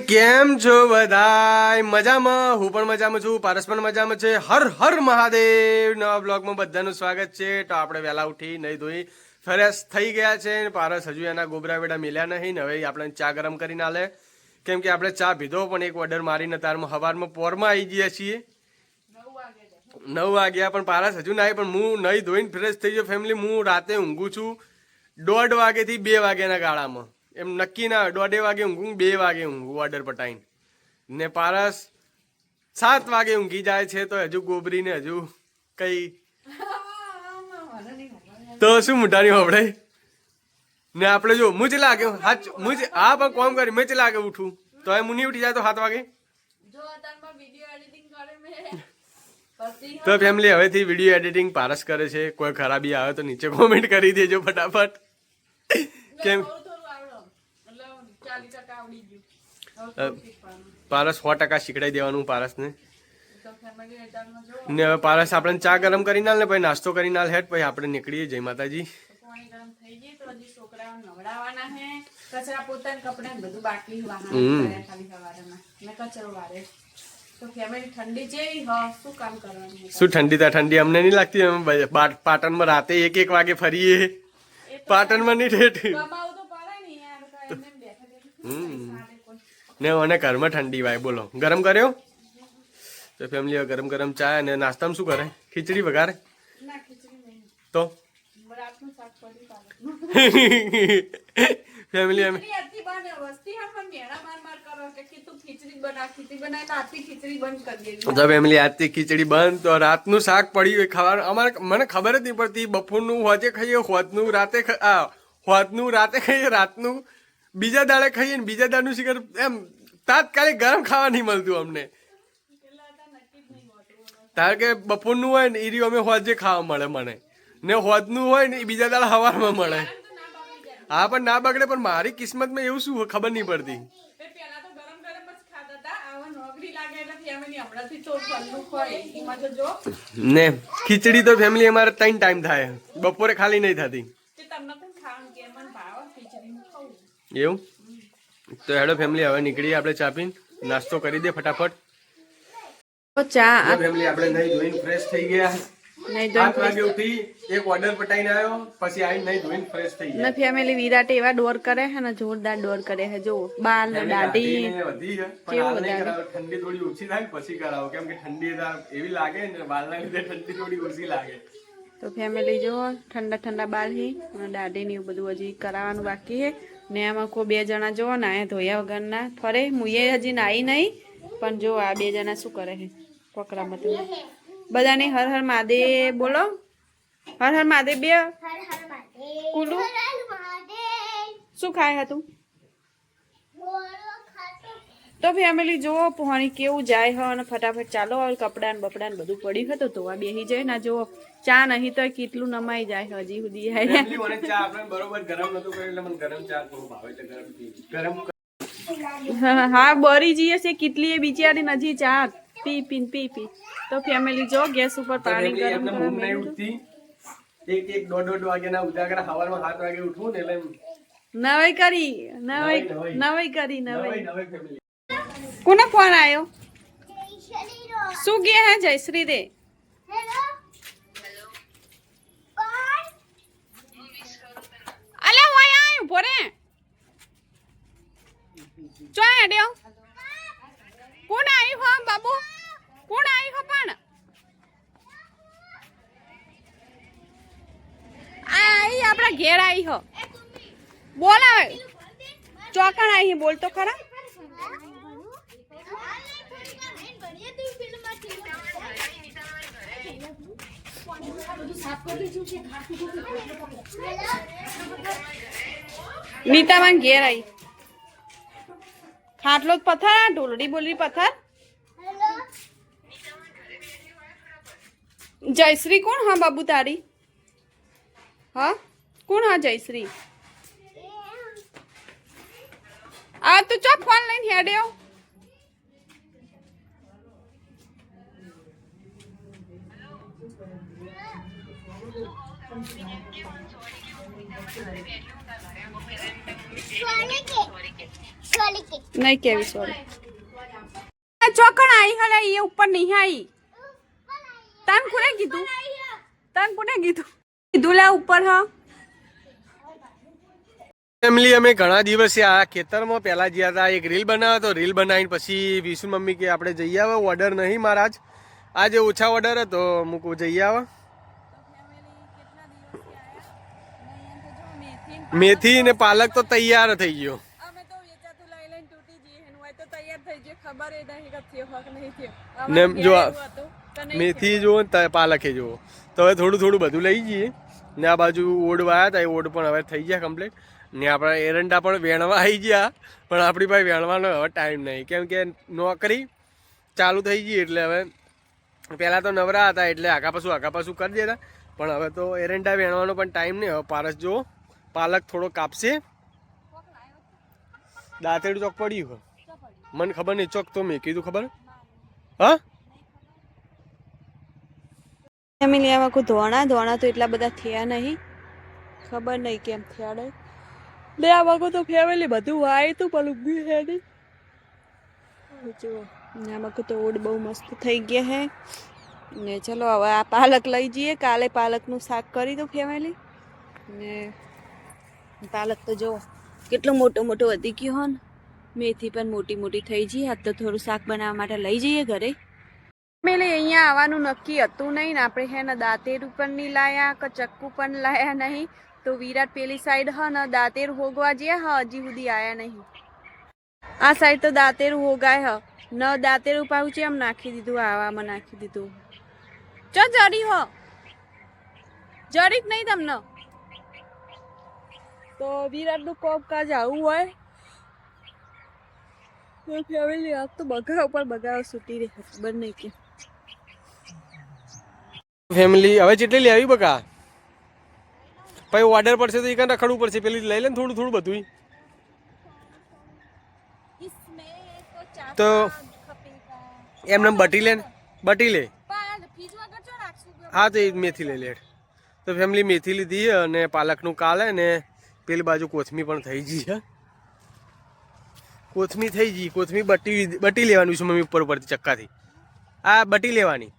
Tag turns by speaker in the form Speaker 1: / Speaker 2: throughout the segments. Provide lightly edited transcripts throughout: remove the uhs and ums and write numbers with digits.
Speaker 1: કેમ છો બધાય? મજામાં? હું પણ મજામાં છું, પારસ પણ મજામાં છે. હર હર મહાદેવ. નવા બ્લોગમાં બધાનું સ્વાગત છે. તો આપણે વહેલા ઉઠી નહીં ધોઈ ફ્રેશ થઈ ગયા છે. પારસ હજુ એના ગોબરા વેડા મિલ્યા નહીં. હવે આપણે ચા ગરમ કરીને આલે, કેમ કે આપણે ચા પીધો પણ એક ઓર્ડર મારીને તારમાં સવારમાં પોરમાં આવી ગયા છીએ. 9 વાગ્યા પણ પારસ હજુ ના આવી. પણ હું નહીં ધોઈને ફ્રેશ થઈ ગયો. ફેમિલી, હું રાતે ઊંઘું છું 1:30 વાગ્યાથી 2 વાગ્યાના ગાળામાં. એમ નક્કી ના 1:30 વાગે ઊંઘું, 2 વાગે ઊંઘું ઓર્ડર પટાઈને. ને પારસ 7 વાગે ઊંઘી જાય છે. તો હજુ ગોબરીને હજુ કઈ તો શું મોટાની આપણે ને આપણે જો મુજ લાગે હાચ મુજ હા પણ કોમ કરી મેચ લાગે ઉઠું તો એ મુની ઉઠી જાય તો 7 વાગે. તો ફેમિલી, હવેથી વિડીયો એડિટિંગ પારસ કરે છે. કોઈ ખરાબી આવે તો નીચે કોમેન્ટ કરી દેજો ફટાફટ. કેમ પારસ 100% શીખડાઈ દેવાનું પારસને. ને હવે પારસ આપણે ચા ગરમ કરી નાલ ને પછી નાસ્તો કરી નાલ હેડ, પછી આપણે નીકળીએ. જય માતાજી. શું ઠંડી તા ઠંડી અમને નહીં લાગતી. પાટણમાં રાતે 1 વાગે ફરીએ. પાટણમાં નહીં ઠેઠ ને મને ઘરમાં ઠંડી વાય. બોલો, ગરમ કર્યો તો ફેમિલી ગરમ ગરમ ચા. અને નાસ્તામાં શું કરે? ખીચડી વઘારે તો ફેમિલી અમે તો ફેમિલી આજથી ખીચડી બંધ. તો રાતનું શાક પડ્યું ખાવાનું અમારે, મને ખબર જ નહીં પડતી. બપોરનું હોજે ખાઈએ, હોજનું રાતે હોજનું રાતે ખાઈએ, રાતનું બીજા દાડે ખાઈએ ને બીજા દાડનું શિખર એમ તાત્કાલિક ગરમ ખાવા નહીં મળતું અમને. કારણ કે બપોરનું હોય ને એ અમે હોજે ખાવા મળે મને, ને હોજનું હોય ને એ બીજા દાડે સવારમાં મળે. હા પણ ના બગડે. પણ મારી કિસ્મતમાં એવું શું ખબર નહીં પડતી. ને ખીચડી તો ફેમિલી અમારે 3 ટાઈમ થાય, બપોરે ખાલી નહીં થતી. એવું તો હેડો ફેમિલી, હવે નીકળીએ આપણે. ચા પીને નાસ્તો કરી દે ફટાફટ. ચા ફેમિલી આપણે નહીં ધોઈને ફ્રેશ થઈ ગયા. 7 વાગે ઉઠી એક ઓર્ડર પટાઈને આવ્યો, પછી આવીને નહીં ધોઈને ફ્રેશ થઈ ગયા. ફેમિલી વિરાટ એવા ડોર કરે છે ને, જોરદાર ડોર કરે છે. જો બાલ ને દાઢી વધી છે, પણ ઠંડી થોડી ઓછી થાય પછી કરાવો, કેમ કે ઠંડી એવી લાગે ને બાલના લીધે ઠંડી થોડી ઓછી લાગે. તો ફેમિલી જો ઠંડા ઠંડા બાલ હી અને દાઢી ને એવું બધું હજી કરાવવાનું બાકી છે. ને આમાં કોઈ 2 જણા જો ના ધોયા વગરના ફરે. મુએ હજી નાઈ નહીં, પણ જો આ 2 જણા શું કરે છે પકડામાં. બધાને હર હર મહાદેવ બોલો. હર હર મહાદેવ. બે કુલુ શું ખાય હતું? તો ફેમિલી જો પાણી કેવું જાય હ. અને ફટાફટ ચાલો કપડા ને બપડા ને બધું પડ્યું હતું તો આ બેસી જાય ને. જો ચા નહીં તો કેટલું નમાઈ જાય હજી સુધી. હા બરી જઈએ છે કેટલી એ બિચારી નજી ચા પી પી પી પી. તો ફેમિલી જો ગેસ ઉપર પાણી ગરમ એક 1:30 વાગ્યાના ઉજાગરા સવારમાં 7 વાગે ઉઠવું ને એટલે નવાઈ કરી નવાઈ કરી નવાઈ. કોનો ફોન આવ્યો? શું કે હે જયશ્રી દે? અલે ઓય આય ઉભો રે. ચોય અડ્યો? કોણ આવી હો બાબુ? કોણ આવી હો? પણ આઈ આપણા ઘેર આવી હો. બોલ આવે ચોકણ આવી બોલ તો ખરા. નીતામાં ઘેર આવી ખાટલો પથ્થર ઢોલડી બોલડી પથ્થર. જયશ્રી કોણ હા બાબુ તારી? હા કોણ હા જયશ્રી? આ તું ચો ફોન લઈને હેડ્યો. नहीं केवी सॉरी ચોકણ आई हले ये ऊपर नहीं आई तन कोने कीधु ला ऊपर हां
Speaker 2: ફેમિલી અમે ઘણા દિવસે આ ખેતરમાં પહેલા ગયા હતા એક રીલ બનાવ્યો તો રીલ બનાવીને પછી વિશુ મમ્મી કે આપણે જઈ આવો ઓર્ડર નહીં મહારાજ આજે ઓછા ઓર્ડર હતો મૂકું જઈ આવો મેથી ને પાલક તો તૈયાર થઈ ગયો ને જો મેથી જો પાલકે જો તો હવે થોડું થોડું બધું લઈ જઈએ ને આ બાજુ ઓડ વાયા હતા એ ઓડ પણ હવે થઈ ગયા કમ્પ્લીટ ને આપણા એરંડા પણ વેણવા આવી ગયા પણ આપણી પાસે વેણવાનો હવે ટાઈમ નહીં કેમ કે નોકરી ચાલુ થઈ ગઈ એટલે હવે પહેલાં તો નવરા હતા એટલે આગા પાછું કરી દેતા પણ હવે તો એરંડા વેણવાનો પણ ટાઈમ નહીં હવે પારસ જો પાલક થોડો કાપશે દાંતેડું ચોક પડ્યું મને ખબર નહીં ચોક તો મેં કીધું ખબર હા
Speaker 1: ફેમિલી આમાં કોઈ ધોણા તો એટલા બધા થયા નહીં ખબર નહીં કેમ થયા નહીં લે આ વગર તો ફેમિલી બધું વાય તું પણ ઉભી છે નહીં જો આમાં તો ઓડ બહુ મસ્ત થઈ ગયા હે ને ચલો હવે આ પાલક લઈ જઈએ કાલે પાલકનું શાક કરી દો ફેમિલી ને પાલક તો જો કેટલો મોટો વધી ગયો હો ને મેથી પણ મોટી થઈ જઈ આજ તો થોડું શાક બનાવવા માટે લઈ જઈએ ઘરે ફેમિલી અહીંયા આવવાનું નક્કી હતું નહીં ને આપણે હે ને દાંતેરું પણ નહીં લાયા કે ચક્કુ પણ લાયા નહીં તો વિરાટ પેલી સાઈડ હ ને દાંતેર હોગવા જ્યાં હ હજી સુધી આયા નહીં આ સાઈડ તો દાંતેરું હોગાય હ ન દાંતેરું પાઉં એમ નાખી દીધું આવામાં નાખી દીધું ચો જરી હો જરીક નહીં તમને તો વિરાટનું કોપ કાજ આવું હોય ફેમિલી આજ તો બગાવ છૂટી રહે ખબર નહીં કે
Speaker 2: ફેમિલી હવે જેટલી લેવી બકા પછી ઓર્ડર પડશે તો એ કાંઈ રખડવું પડશે પેલી લઈ લે ને થોડું બધું તો એમને બટી લે હા તો એ મેથી લઈ લે તો ફેમિલી મેથી લીધી અને પાલકનું કાલે ને પેલી બાજુ કોથમી પણ થઈ ગઈ છે કોથમી થઈ ગઈ કોથમી બટી લેવાની છે મમ્મી ઉપર ઉપરથી ચક્કાથી આ બટી લેવાની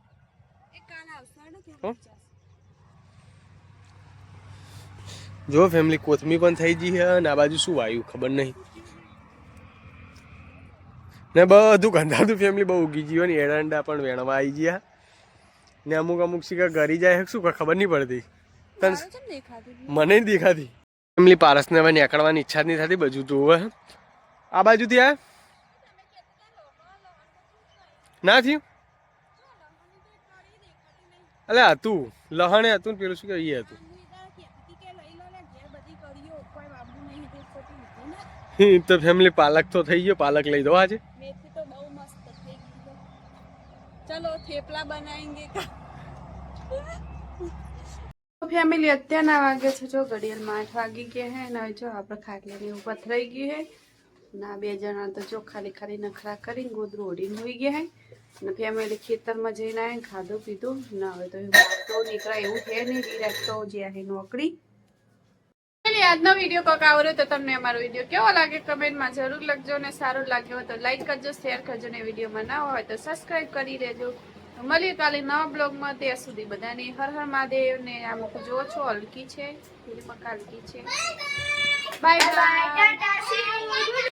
Speaker 2: જો ફેમિલી કોથમી પણ થઈ ગઈ છે અને આ બાજુ શું વાયું ખબર નહીં ને બધું ગંધાતું ફેમિલી બહુ ઉગી ગયું ને એરંડા પણ વેણવા આવી ગયા ને અમુક શીખા ઘરી જાય શું ખબર નહીં પડતી મને દેખાતી ફેમિલી પારસને હવે નીકળવાની ઈચ્છા જ નહીં થતી બધું જોવે આ બાજુથી આ ના થયું અલે હતું લહણે હતું ને પેલું શું કે એ હતું તો ફેમિલી પાલક તો થઈ ગયો પાલક લઈ દો આજે
Speaker 1: મેથી તો બહુ મસ્ત થઈ ગઈ ચલો થેપલા બનાવેંગે ફેમિલી અત્યારના વાગે છે જો ઘડિયાળમાં 8 વાગી ગયા હે ને જો આપણે ખાટલાની ઉપર થઈ ગયું હે ના બે જણા તો જો ખાલી નખરા કરીને ગોદરું ઓઢીને હોઈ ગયા હે ને ફેમિલી ખેતરમાં જઈને આવે ખાધું પીધું ના હવે તો તો નીકળાય એવું છે નહીં ડિરેક્ટ તો જ્યાં હે નોકરી આજનો વિડીયો કોક આવ્યો તો તમને અમારો વિડીયો કેવો લાગે કમેન્ટમાં જરૂર લખજો ને સારું લાગ્યો હોય તો લાઈક કરજો શેર કરજો ને વિડીયોમાં ના હોય તો સબસ્ક્રાઇબ કરી દેજો મળીએ કાલે નવા બ્લોગમાં ત્યાં સુધી બધાને હર હર મહાદેવ ને આમ જો છો હલકી છે કાલકી છે બાય બાય